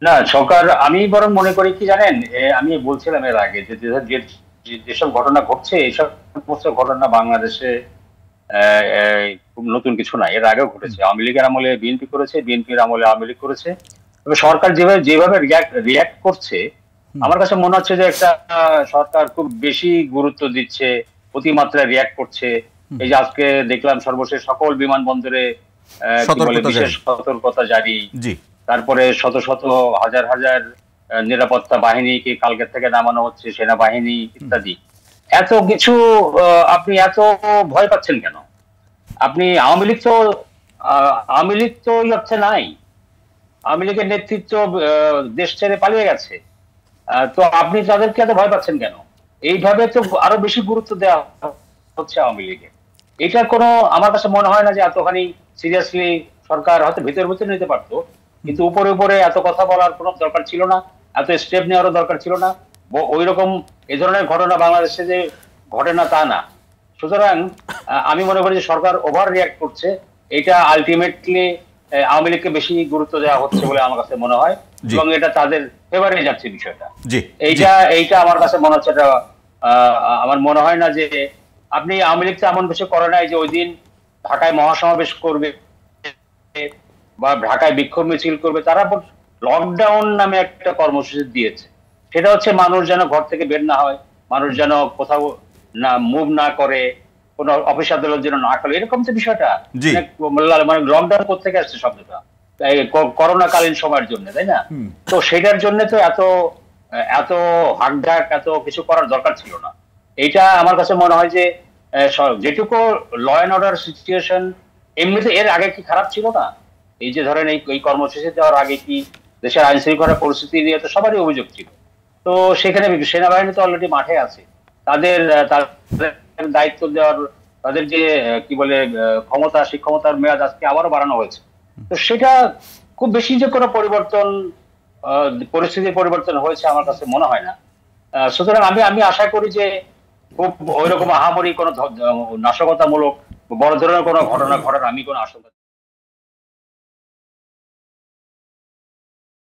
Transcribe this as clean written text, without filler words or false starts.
না সরকার, আমি বরং মনে করি কি জানেন, আমি বলছিলাম এর আগে যে যেসব ঘটনা ঘটছে এইসব সমস্ত ঘটনা বাংলাদেশে খুব নতুন কিছু না, এর আগেও হুম, ঘটেছে। আওয়ামী লীগের আমলে বিএনপি করেছে, বিএনপির আমলে আওয়ামী লীগ করেছে। তবে সরকার যেভাবে যেভাবে রিয়াক্ট করছে, হুম, আমার কাছে মনে হচ্ছে যে একটা সরকার খুব বেশি গুরুত্ব দিচ্ছে, অতিমাত্রায় রিয়াক্ট করছে। হুম। এই যে আজকে দেখলাম সর্বশেষ সকল বিমানবন্দরে কি বলে সতর্কতা বিশেষ জারি। সতর্কতা জারি। জি। তারপরে শত শত হাজার হাজার নিরাপত্তা বাহিনীকে কালকে থেকে নামানো হচ্ছে, সেনাবাহিনী হুম, ইত্যাদি। এত কিছু আপনি এত ভয় পাচ্ছেন কেন? আপনি আওয়ামী লীগ তো হচ্ছে নাই। আওয়ামী লীগের নেতৃত্ব দেশ ছেড়ে পালিয়ে গেছে। তো আপনি তাদেরকে এত ভয় পাচ্ছেন কেন? এইভাবে তো আরো বেশি গুরুত্ব দেওয়া হচ্ছে আওয়ামী লীগে। এটার কোনো, আমার কাছে মনে হয় না যে এতখানি সিরিয়াসলি সরকার হয়তো ভেতর ভেতর নিতে পারতো, হুম, কিন্তু উপরে উপরে এত কথা বলার কোনো দরকার ছিল না, এত স্টেপ নেওয়ারও দরকার ছিল না। ওই রকম এই ধরনের ঘটনা বাংলাদেশে যে ঘটে না তা না। সুতরাং আমি মনে করি যে সরকার ওভার রিয়াক্ট করছে। এটা আলটিমেটলি আওয়ামী লীগকে বেশি গুরুত্ব দেওয়া হচ্ছে বলে আমার কাছে মনে হয়, জি, এবং এটা তাদের ফেভারে যাচ্ছে বিষয়টা। জি, জি, এইটা এইটা আমার কাছে মনে হচ্ছে এটা, আমার মনে হয় না যে আপনি আওয়ামী লীগ তো এমন কিছু করে নাই যে ওই দিন ঢাকায় মহাসমাবেশ করবে বা ঢাকায় বিক্ষোভ মিছিল করবে। তারা লকডাউন নামে একটা কর্মসূচি দিয়েছে। সেটা হচ্ছে মানুষ যেন ঘর থেকে বের না হয়, মানুষ যেন কোথাও না মুভ না করে, কোন অফিস আদালত যেন না করে, এরকম তো বিষয়টা। জি। মানে লকডাউন কোথেকে আসছে শব্দটা? এই করোনা কালীন সময়ের জন্য, তাই না? হুম, তো সেটার জন্য তো এত এত হাকডাক এত কিছু করার দরকার ছিল না। এইটা আমার কাছে মনে হয় যে যেটুকু ল অ্যান্ড অর্ডার সিচুয়েশন এমনিতে এর আগে কি খারাপ ছিল না? এই যে ধরেন এই কর্মসূচি দেওয়ার আগে কি দেশের আইন শৃঙ্খলা পরিস্থিতি নিয়ে তো সবারই অভিযোগ ছিল। তো সেখানে সেনাবাহিনী তো অলরেডি মাঠে আছে। তাদের দায়িত্ব দেওয়ার, তাদের যে কি বলে ক্ষমতা, সেই ক্ষমতার মেয়াদ আজকে আবারও বাড়ানো হয়েছে। তো সেটা খুব বেশি যে কোনো পরিবর্তন, পরিস্থিতির পরিবর্তন হয়েছে আমার কাছে মনে হয় না। সুতরাং আমি আমি আশা করি যে খুব ওইরকম আহামরি কোনো নাশকতামূলক বড় ধরনের কোনো ঘটনা ঘটার আমি কোনো আশঙ্কা